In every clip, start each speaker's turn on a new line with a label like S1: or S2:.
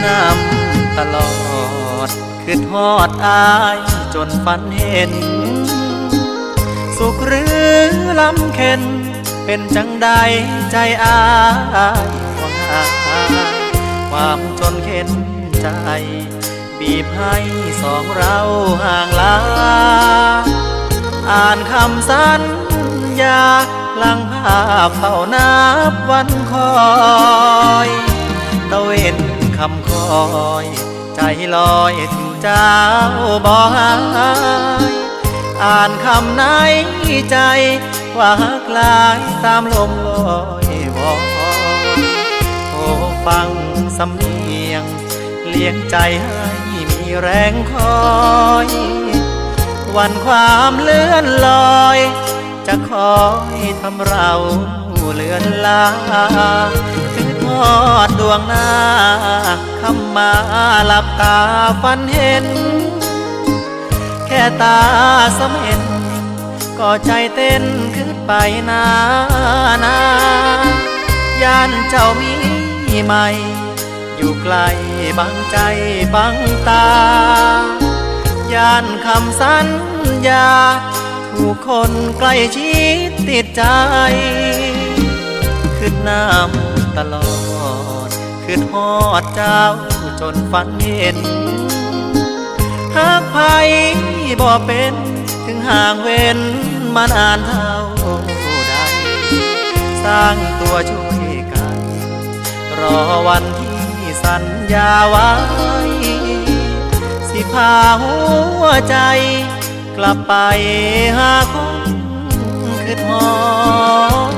S1: น้ำตลอดคือทอดอายจนฝันเห็นสุขหรือลำเค็นเป็นจังใดใจอายว่าความจนเข็นใจบีบให้สองเราห่างลาอ่านคำสัญญาหลังภาพเฝ้านับวันคอยตะเวนคำคอยใจลอยถึงเจ้าบ่หายอ่านคำในใจว่าฮักลายตามลมลอยบ่โอ้ฟังสำเนียงเลี้ยงใจให้มีแรงคอยวันความเลื่อนลอยจะคอยทำเราเลือนลาคือทอดดวงหน้าคำมาหลับตาฝันเห็นแค่ตาสำเห็นก็ใจเต้นขึ้นไปนาย่านเจ้ามีใหม่อยู่ไกลบังใจบังตาย่านคำสัญญาถูกคนใกล้ชิดติดใจขึ้นน้ำตลอดขึ้นฮอดเจ้าจนฝันเห็นหากไผบ่เป็นถึงห่างเว้นมานานเท่าใดสร้างตัวช่วยกันรอวันที่สัญญาไว้สิพาหัวใจกลับไปหาคนคิดฮอด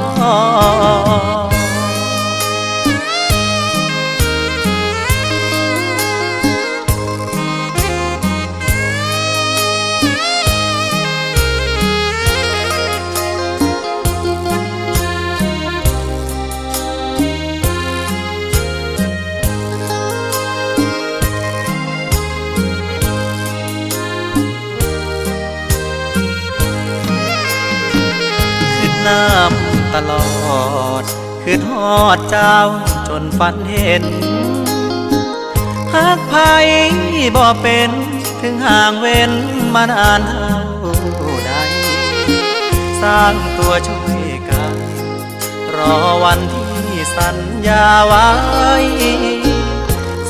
S1: น้ำตลอดคือทอดเจ้าจนฝันเห็นหากไผบ่เป็นถึงห่างเว้นมานานเท่าใดสร้างตัวช่วยกันรอวันที่สัญญาไว้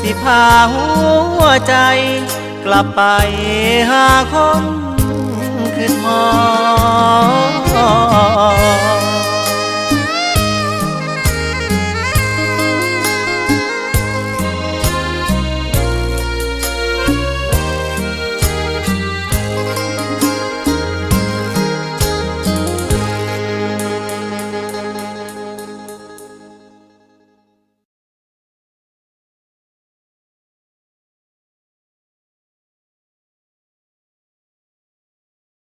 S1: สิพาหัวใจกลับไปหาคนคิดฮอด